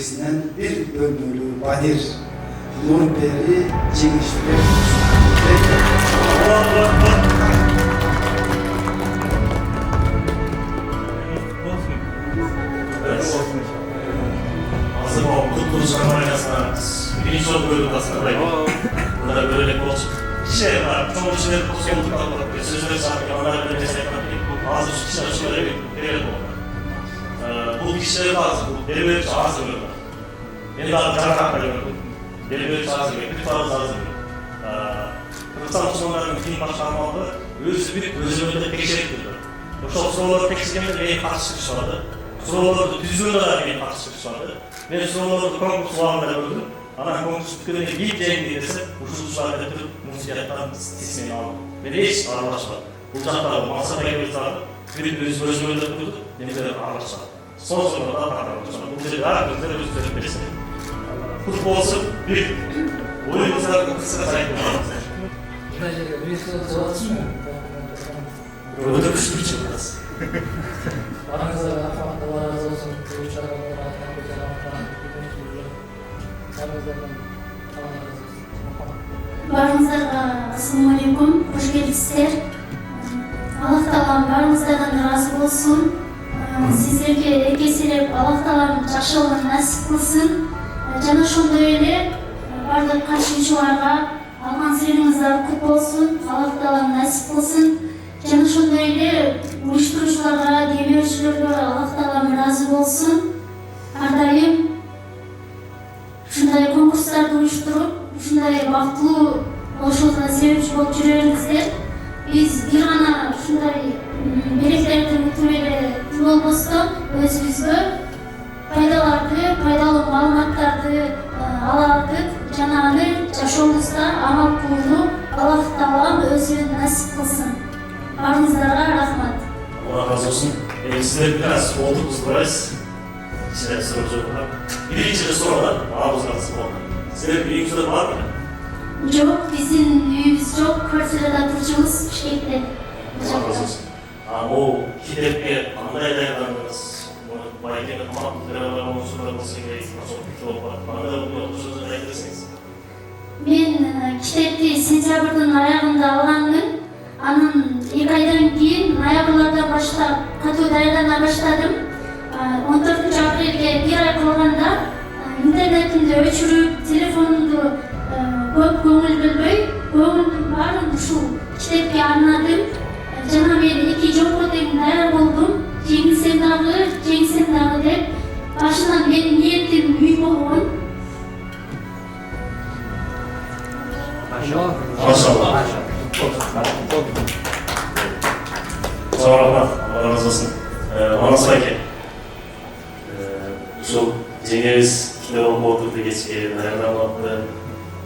биркесинен бир бөлмөлүү батир Нурпери Жеңишбек. Hazır o kutluğunuz kampanyasına birinci soru bölümü aslında burada böyle olsun. Şey var, çoğu kişiler pozisyonu tutalım. Sözleri sahibi, onlara böyle destek yapmayı. Bazı kişiler şöyle bir oldu. Bu kişileri bazı, benim böyle çağız görüyorlar. Beni daha can kalkmayı gördüm. Benim böyle çağız görüyorum, bir tutarız ağzı görüyorum. Kırıksal Müslümanların din başkanlığı özü bir özümünde pekişerek durdu. O soruları pekişirken de benim karşı çıkış vardı. Soruları düzgün olarak benim karşı çıkış vardı. Ben soruları konkurs varında gördüm. Ana konkurs bütününe gideceğim diye dese, uçuşlar edip müzikattan tismini aldım. Ve de hiç ağırlaşmadı. Uçaklar, masada gelirlerdi. Bir özümünde durdu, demirleri ağırlaşmadı. Son sonra da takarmışlar. Bu güzel her gözleri özümünde besledim. Futbolsu bir oyuncular kısıra sahip olmalıdır. Öyle kuşlu bir çıkmaz. Aranızda rahmatla Allah razı olsun. Görüşlerden rahmatla güzel rahmatla. Barınızlarga assalamu alaikum, hoş geldinizler. Allah Taala'm barınızlardan razı olsun. Sizlerge erkeselep Allah Taala'm жақсылығын nasip kılsın. Жана ошондой эле бардык катышуучуларга алган кут болсун. Allah Taala'm nasip kılsın. Жана ошондой эле уюштуруучуларга, демеушүлөргө Allah Taala'm разы болсун. Ар дайым ушундай конкурстарды уюштуруп, ушундай бактылуу болушуңузга себепчи болуп жүрөрүңүздөр. Биз бир гана ушундай берекелерди күтүп эле болбостон өзүбүзгө пайдалуу маалыматтарды ала алдык. Жана аны жашообузда амал кылууну Allah Taala'm өзү насип кылсын. Барыңыздарга рахмат. Allah razı olsun. Sizler biraz olduk uzbrayız. İçine soru sordular. Birinci sorular ağzınızda oldu. Sizler birinci soru var mı? Жок, биздин үйүбүз жок, квартирада турчубуз Бишкекте. Allah razı olsun. O kitapke qanday dayanırdınız? Bayken'de tamam beraber onun soruları olsa gerek. Nasıl bir kitap var? Bana da bunu sözünü ayırırsınız. Мен китепти сентябрдын аягында алгандым. Анан 2 айдан кийин ноябрдан баштап катуу даярдана баштадым. 14 апрелге 1 ай калганда интернетимди өчүрүп, телефонумду көп көңүл бөлбөй, көңүлдүн баарын ушул китепке арнадым. Жана мен 2 жолго тең даяр болдум. Жеңилсем дагы деп. Башынан менин ниетим үй болгон. Maşallah. Sağ olun. Allah razı olsun. Manası Bayken. Şu Cengiz kitabı oturdu geçti. Nereden anlattı?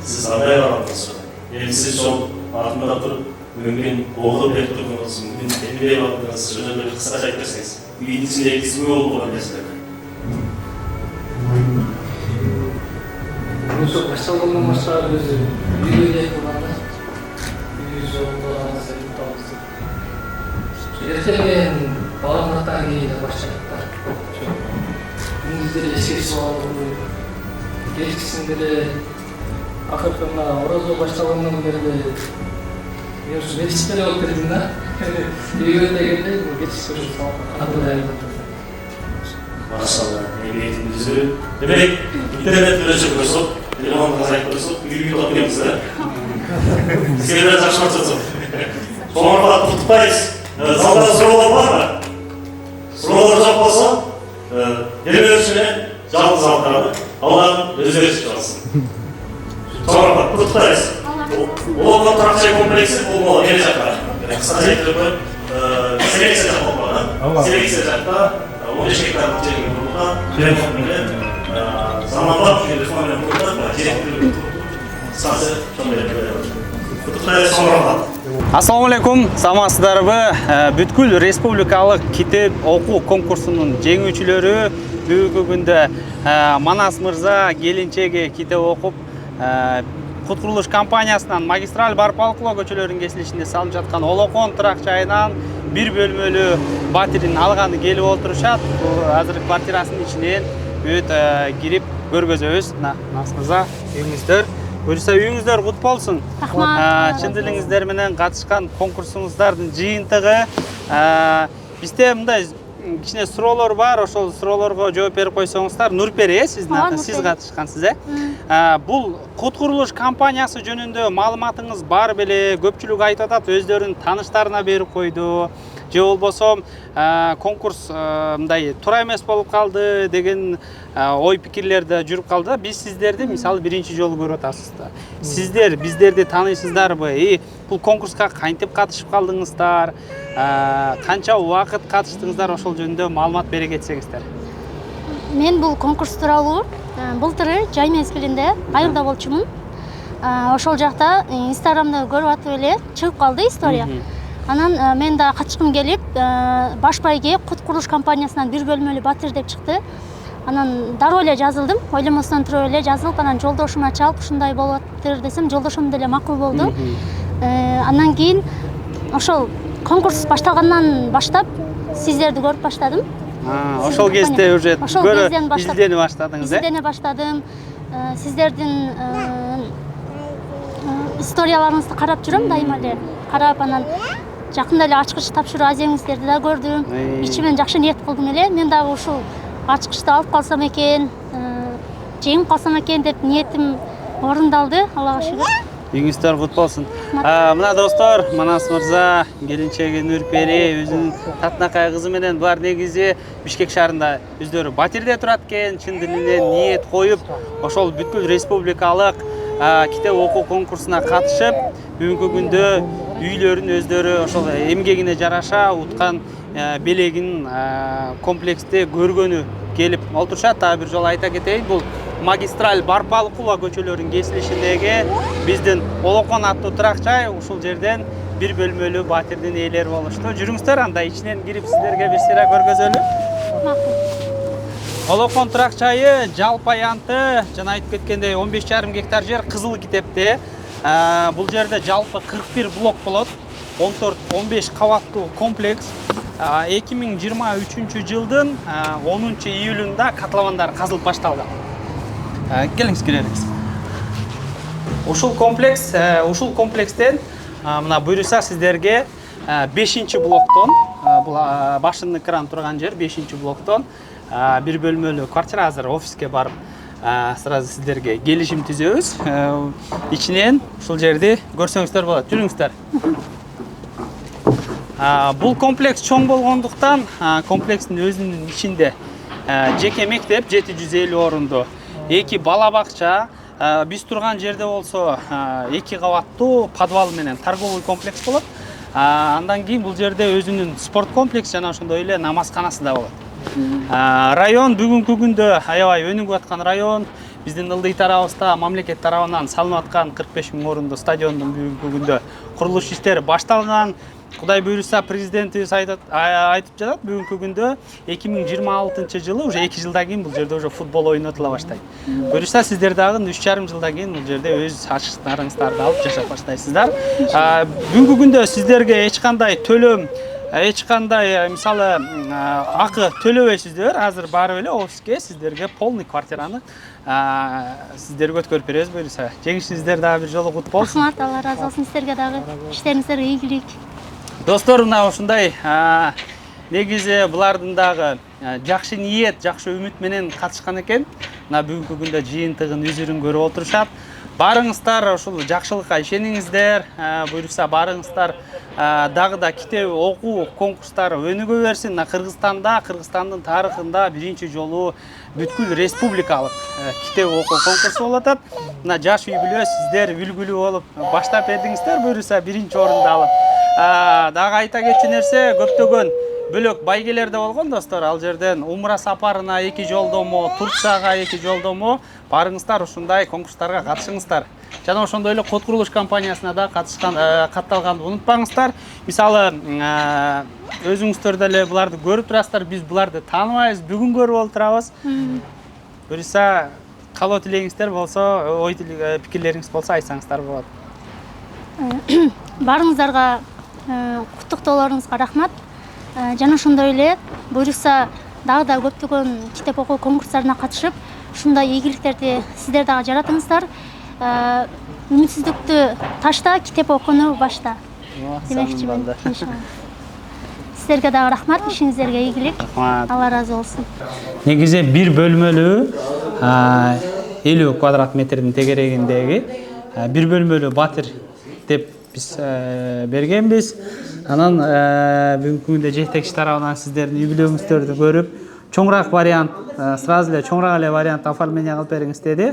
Siz anlayın anlattınız. Yani siz çok altında durup bugün oğlu pek durdunuz. Bugün elbeye baktınız. Sözleri kısaca eklersiniz. Ülkenin içinde etkisi oldu olan mesela. Ошо башталгандан баштап өзү үйдө турганда үй жолунда сыйынтабыз. Эртең бааматтан кийин баштайт да. Күндүздөр эшик сабалды. Кечкисинде эле акыркы мына ораза башталгандан бери мен ушу велосипед алып келдим да. Үйгө дегенде кечки сабак катуу даярдап. Maşallah. Emniyetin düzgün. Demek internet böyle koyuyorsun. Telefon kazayıp koyuyorsun. Büyük topluyoruz da. Sizlerden açmak lazım. Sonra tutmayız. Zalda sorular var mı? Sorular çok olsa yeni ölçüne canlı zaldardı. Allah'ın özleri çıkarsın. Sonra bak tutmayız. O kontraksiyon kompleksi olmalı. Gelecekler. Kısaca eklemek. Seleksiyon olmalı. Seleksiyonda 15 hektar bütçenin kurulunda zamanla telefon ile kurulunda direktörü sası Assalamu alaikum, саламатсыздарбы? Бүткүл республикалык китеп окуу конкурсунун жеңүүчүлөрү бүгүнкү күндө Манас мырза келинчеги китеп окуп Кут курулуш компаниясынан магистраль барпалыклоо көчөлөрүнүн кесилишинде салынып жаткан Олокон турак жайынан бир бөлмөлүү батирин алганы келип отурушат. Азыр квартирасынын ичинен бүт кирип көргөзөбүз. Мына Мырза, үйүңүздөр. Буюрса үйүңүздөр кут болсун. Рахмат. Чын дилиңиздер менен катышкан конкурсуңуздардын жыйынтыгы. Бизде мындай кичине суроолор бар, ошол суроолорго жооп берип койсоңуздар. Нурпери, сиздин атыңыз, сиз катышкансыз, Бул кут курулуш компаниясы жөнүндө маалыматыңыз бар беле? Көпчүлүк айтып атат, өздөрүнүн тааныштарына берип койду. Же болбосо конкурс мындай туура эмес болуп калды деген ой пикирлерде жүрүп калды. Биз сиздерди мисалы биринчи жолу көрүп атабыз да. Сиздер биздерди тааныйсыздарбы? Бул конкурска кантип катышып калдыңыздар? Канча убакыт катыштыңыздар? Ошол жөнүндө маалымат бере кетсеңиздер. Мен бул конкурс тууралуу былтыры жай мезгилинде айылда болчумун. Ошол жакта Инстаграмда көрүп атып эле чыгып калды история. Анан мен да катышкым келип, баш байге кут курулуш компаниясынан бир бөлмөлүү батир деп чыкты. Анан дароо эле жазылдым, ойломостон туруп эле жазылып, анан жолдошума чалып ушундай болуп атыр десем, жолдошум деле макул болду. Андан кийин ошол конкурс башталгандан баштап сиздерди көрүп баштадым. Ошол кезде уже көрө издене баштадыңыз, Издене баштадым. Сиздердин историяларыңызды карап жүрөм дайыма эле. Карап анан жакында эле ачкыч тапшыруу аземиңиздерди да көрдүм. Ичимен жакшы ниет кылдым эле. Мен дагы ушул ачкычты алып калсам экен, жеңип калсам экен деп ниетим орундалды, Аллага шүгүр. Үйүңүздөр кут болсун. Мына достор, Манас Мырза, келинчеги Нурпери, өзүнүн татынакай кызы менен булар негизи Бишкек шаарында өздөрү батирде турат экен, чын дилинен ниет коюп, ошол бүткүл республикалык китеп окуу конкурсуна катышып, бүгүнкү күндө үйлөрүн өздөрү ошол эмгегине жараша уткан белегин комплексте көргөнү келип олтурушат. Дагы бир жолу айта кетейин, бул магистраль Барпалыкова көчөлөрүнүн кесилишиндеги биздин Олокон аттуу турак жай. Ушул жерден бир бөлмөлүү батирдин ээлери болушту. Жүрүңүздөр, анда ичинен кирип сиздерге бир сыйра көргөзөлү. Олокон турак жайы жалпы аянты жана айтып кеткендей 15,5 гектар жер Кызыл китепте. Бул жерде жалпы 41 блок болот. 14-15 кабаттуу комплекс. 2023 жылдын 10 июлунда котловандар казылып башталган. Келиңиз кирелиңиз. Ушул комплекстен мына буйруса сиздерге 5-блоктон, бул башынын экран турган жер 5-блоктон бир бөлмөлүү квартира, азыр офиске барып сразу сиздерге келишим түзөбүз. Ичинен ушул жерди көрсөңүздөр болот. Жүрүңүздөр. Бул комплекс чоң болгондуктан комплекстин өзүнүн ичинде жеке мектеп 750 орунду, 2 бала бакча, биз турган жерде болсо 2 кабаттуу подвал менен торговый комплекс болот. Андан кийин бул жерде өзүнүн спорт комплекс жана ошондой эле намазканасы да болот. Район бүгүнкү күндө аябай өнүгүп аткан район. Биздин ылдый тарабыбызда мамлекет тарабынан салынып аткан 45 000 орунду стадиондун бүгүнкү күндө курулуш иштери башталган. Кудай буйруса президентибиз айтып жатат, бүгүнкү күндө 2026 жылы уже 2 жылдан кийин бул жерде уже футбол ойнотула баштайт. Буйруса сиздер дагы 3,5 жылдан кийин бул жерде өз ачкычтарыңыздарды алып жашап баштайсыздар. Бүгүнкү күндө сиздерге эч кандай төлөм, эч кандай мисалы акы төлөбөйсүздөр. Азыр барып эле офиске сиздерге полный квартираны сиздерге өткөрүп беребиз буйруса. Жеңишиңиздер дагы бир жолу кут болсун. Рахмат, Алла разы болсун сиздерге дагы. Иштериңиздерге ийгилик. Достор, мына ушундай негизи булардын дагы жакшы ниет, жакшы үмүт менен катышкан экен. Мына бүгүнкү күндө жыйынтыгын үзүрүн көрүп отурушат. Барыңыздар ушул жакшылыкка ишениңиздер. Буйруса барыңыздар дагы да китеп окуу конкурстары өнүгө берсин. Мына Кыргызстандын тарыхында биринчи жолу бүткүл республикалык китеп окуу конкурсу болуп атат. Мына жаш үй бүлө сиздер үлгүлүү болуп баштап бердиңиздер, буйруса биринчи орунду алып. Дагы айта кетчү нерсе, көптөгөн бөлөк байгелерде болгон достор. Ал жерден умра сапарына 2 жолдомо, Турцияга 2 жолдомо, барыңыздар ушундай конкурстарга катышыңыздар. Жана ошондой эле код курулуш компаниясына да катталганды унутпаңыздар. Мисалы, өзүңүздөр деле буларды көрүп турасыздар, биз буларды тааныбайбыз, бүгүн көрүп отурабыз. Буюрса, каалоо тилегиңиздер болсо, ой пикирлериңиз болсо айтсаңыздар болот. Барыңыздарга куттуктоолоруңузга рахмат. Жана ошондой эле буйруса дагы да көптөгөн китеп окуу конкурстарына катышып ушундай ийгиликтерди сиздер дагы жаратыңыздар. Үмүтсүздүктү ташта, китеп окууну башта демекчимин. Сиздерге дагы рахмат, ишиңиздерге ийгилик. Алла разы болсун. Негизи бир бөлмөлүү 50 квадрат метрдин тегерегиндеги бир бөлмөлүү батир деп биз бергенбиз. Анан бүгүнкү күндө жетекчи тарабынан сиздердин үй бүлөңүздөрдү көрүп, чоңураак вариант, сразу эле чоңураак эле вариант оформление кылып бериңиз деди.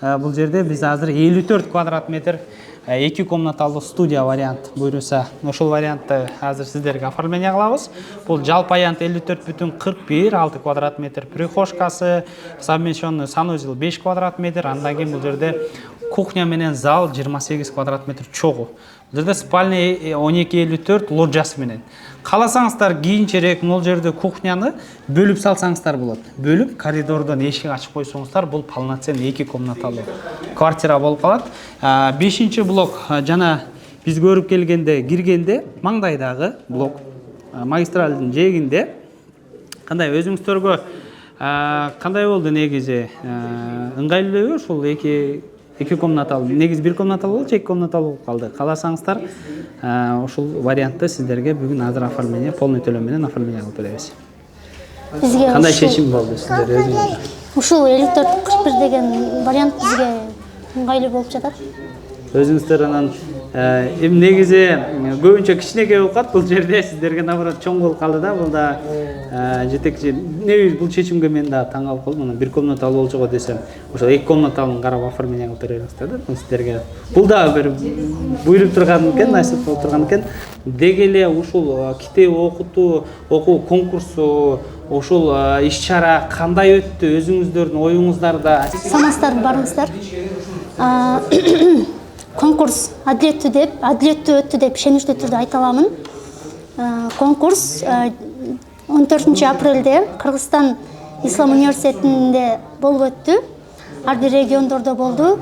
Бул жерде биз азыр 54 квадрат метр 2 комнаталуу студия вариант буйруса, ошол вариантты азыр сиздерге оформление кылабыз. Бул жалпы аянт 54,41 6 квадрат метр прихожкасы, совмещенный санузел 5 квадрат метр, андан кийин бул жерде кухня менен зал 28 квадрат метр чогуу. Бул жерде спальня 12,54 лоджиясы менен. Кааласаңыздар кийинчерээк бул жерде кухняны бөлүп салсаңыздар болот. Бөлүп коридордон эшик ачып койсоңуздар, бул полноценный 2 комнаталуу квартира болуп калат. 5-чи блок жана биз көрүп келгенде киргенде маңдайдагы блок магистралдын жээгинде кандай өзүңүздөргө кандай болду негизи? Ыңгайлуу ушул 2 комнаталуу, негизи 1 комнаталуу болчу, 2 комнаталуу болуп калды. Кааласаңыздар ушул вариантты сиздерге бүгүн азыр оформление, полный төлөм менен оформление кылып беребиз. Бизге Кандай чечим болду сиздер өзүңүздөр? Ушул 54,41 деген вариант бизге ыңгайлуу болуп жатат. Өзүңүздөр анан негизи көбүнчө кичинекей болуп калат, бул жерде сиздерге наоборот чоң болуп калды да. Бул да жетекчи неби бул чечимге мен да таң калып калдым. Анан 1 комнаталуу болчу го десем, ошо 2 комнаталууну карап оформление кылып бериңиздер да сиздерге. Бул да бир буйруп турган экен, насип болуп турган экен. Деги эле ушул китеп окуу конкурсу, ушул иш-чара кандай өттү? Өзүңүздөрдүн оюңуздарда Санастар барыңыздар. Конкурс адилеттүү өттү деп ишеничтүү түрдө айта аламын. Конкурс 14 апрелде Кыргызстан Ислам университетинде болуп өттү. Ар бир региондордо болду.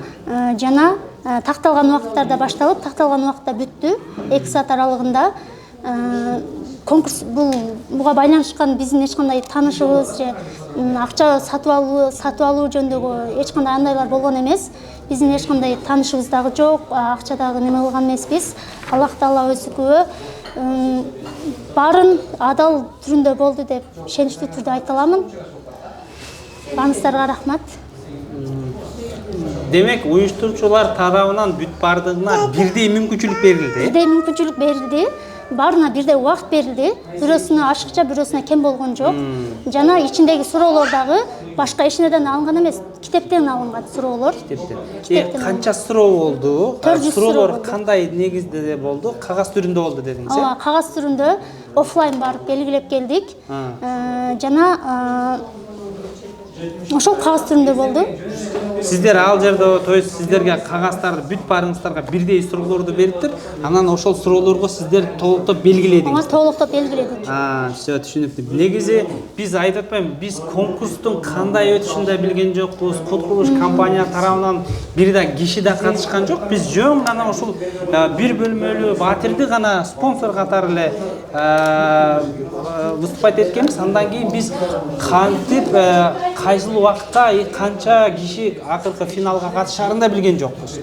Жана такталган убакыттарда башталып, такталган убакытта бүттү. 2 саат аралыгында. Конкурс буга байланышкан биздин эч кандай таанышыбыз же акча сатып алуу жөнүндөгү эч кандай андайлар болгон эмес. Биздин эч кандай таанышыбыз дагы жок, акча дагы неме кылган эмеспиз. Аллах Таала өзү күбө. Барын адал түрүндө болду деп ишеничтүү түрдө айта аламын. Баарыңыздарга рахмат. Демек, уюштуруучулар тарабынан бүт бардыгына бирдей мүмкүнчүлүк берилди. Бирдей мүмкүнчүлүк берилди. Баарына бирдей убакыт берилди. Бирөөсүнө ашыкча, бирөөсүнө кем болгон жок. Жана ичиндеги суроолор дагы башка эч нерден алынган эмес, китептен алынган суроолор. Китептен. Канча суроо болду? Суроолор кандай негизде болду? Кагаз түрүндө болду дедиңиз, э? Кагаз түрүндө офлайн барып белгилеп келдик. Жана ошол кагаз түрүндө болду. Сиздер ал жерде, то есть сиздерге кагаздарды бүт баарыңыздарга бирдей суроолорду бериптир. Анан ошол суроолорго сиздер толуктоп белгиледиңиз. Толуктоп белгиледик. Всё түшүнүктүү. Негизи биз айтып атпайм, биз конкурстун кандай өтүшүн да билген жокпуз. Код курулуш компания тарабынан бир да киши да катышкан жок. Биз жөн гана ошол бир бөлмөлүү батирди гана спонсор катары эле выступать эткенбиз. Андан кийин биз кантип кайсыл убакытта канча киши акыркы финалга катышарын да билген жокпуз.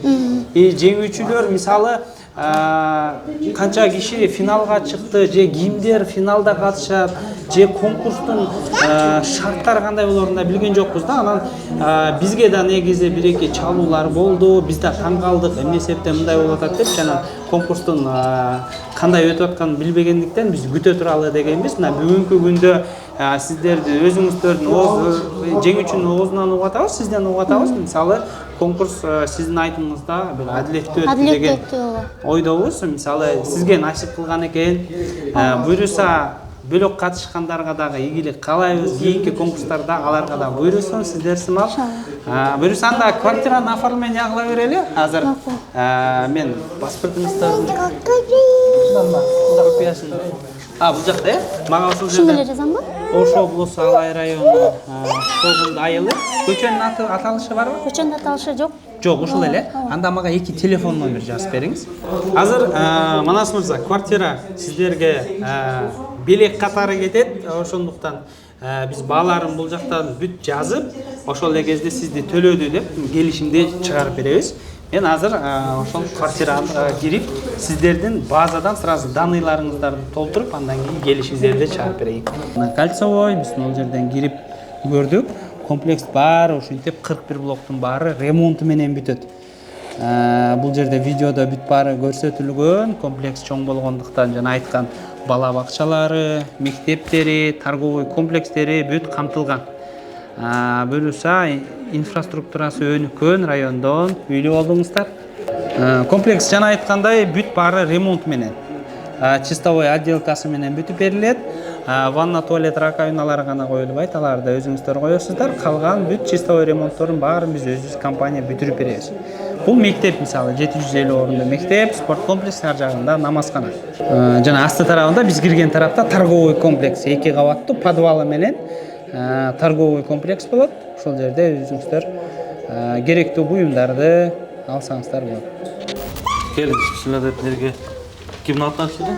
Жеңүүчүлөр мисалы канча киши финалга чыкты, же кимдер финалда катышат, же конкурстун шарттары кандай болорун да билген жокпуз да. Анан бизге да негизи бир-эки чалуулар болду. Биз да таң калдык, эмне себептен мындай болуп атат деп. Жана конкурстун кандай өтүп атканын билбегендиктен биз күтө туралы дегенбиз. Мына бүгүнкү күндө сиздерди өзүңүздөрдүн жеңүүчүнүн оозунан угуп атабыз, сизден угуп атабыз. Мисалы конкурс сиздин айтымыңызда бир адилеттүү өттү деген ойдобуз. Мисалы сизге насип кылган экен. Буйруса бөлөк катышкандарга дагы ийгилик каалайбыз. Кийинки конкурстарда аларга да буйрусун, сиздер сымал. Буйруса анда квартираны оформление кыла берели. Азыр мен паспортуңузду бул жакта, мага ушул жерде. Шуну эле жазамбы? Ошо облусу Алай району Тогун айылы. Көчөнүн аталышы барбы? Көчөнүн аталышы жок. Жок, ушул эле. Анда мага 2 телефон номер жазып бериңиз. Азыр Манас мырза, квартира сиздерге белек катары кетет. Ошондуктан Биз бааларын бул жактан бүт жазып, ошол эле кезде сизди төлөдү деп келишимди чыгарып беребиз. Мен азыр ошол квартирага кирип, сиздердин базадан сразу данныйларыңыздарды толтуруп, андан кийин келишимдерди чыгарып берейин. Кольцевой биз бул жерден кирип көрдүк. Комплекс баары ушинтип 41 блоктун баары ремонту менен бүтөт. Бул жерде видеодо бүт баары көрсөтүлгөн. Комплекс чоң болгондуктан жана айткан бала бакчалары, мектептери, торговый комплекстери бүт камтылган. Бөлүса инфраструктурасы өнүккөн райондон үйлүү болдуңуздар. Комплекс жана айткандай бүт баары ремонт менен. Чистовой отделкасы менен бүтүп берилет. Ванна, туалет, раковиналары гана коюлбайт, аларды өзүңүздөр коесуздар. Калган бүт чистовой ремонтторун баарын биз өзүбүз компания бүтүрүп беребиз. Бул мектеп мисалы 750 орунду мектеп, спорт комплекс, ар жагында намазкана. Жана асты тарабында биз кирген тарапта торговый комплекс 2 кабаттуу подвалы менен торговый комплекс болот. Ошол жерде өзүңүздөр керектүү буюмдарды алсаңыздар болот. Келіңіз, бісміллә деп неге кімнің атынан шыды?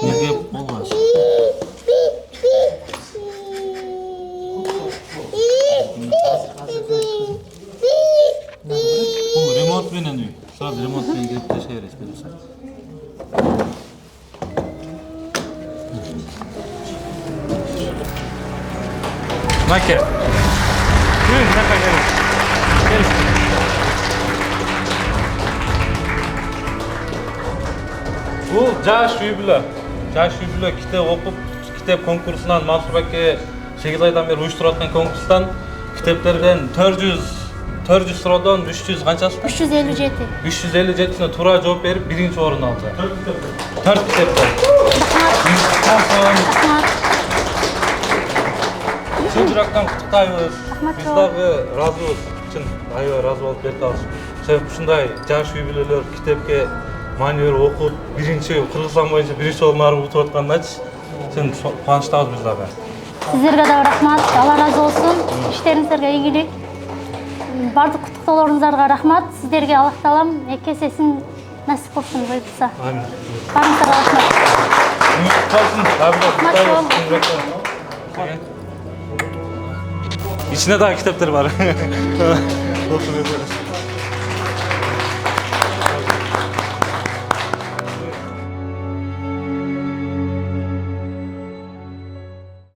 Неге болмас? Бұл ремонт менен үй. Сразу ремонт менен келіп те шайрес бересің. Макер. Келіңіз, нақа келіңіз. Келіңіз. Бұл жаш үй бүлө китеп окуп, китеп конкурсунан Мансур аке 8 айдан бери уюштуруп аткан конкурстан китептерден 400 суроодон 300 канчасы? 357. 357-сине туура жооп берип, биринчи орун алды. 4 китептен. Чын жүрөктөн куттуктайбыз. Биз дагы ыраазыбыз. Чын аябай ыраазы болуп кетебиз. Себеби ушундай жаш үй бүлөлөр китепке маани берип окуп, биринчи Кыргызстан боюнча биринчи орунду утуп атканыначы чын кубанычтабыз биз дагы. Сиздерге да рахмат, Алла разы болсун. Иштериңиздерге ийгилик. Бардык куттуктоолоруңуздарга рахмат. Сиздерге Аллах таалам эки эсесин насип кылсын буюрса. Амин. Барыңыздарга рахмат. İçine daha kitapları var.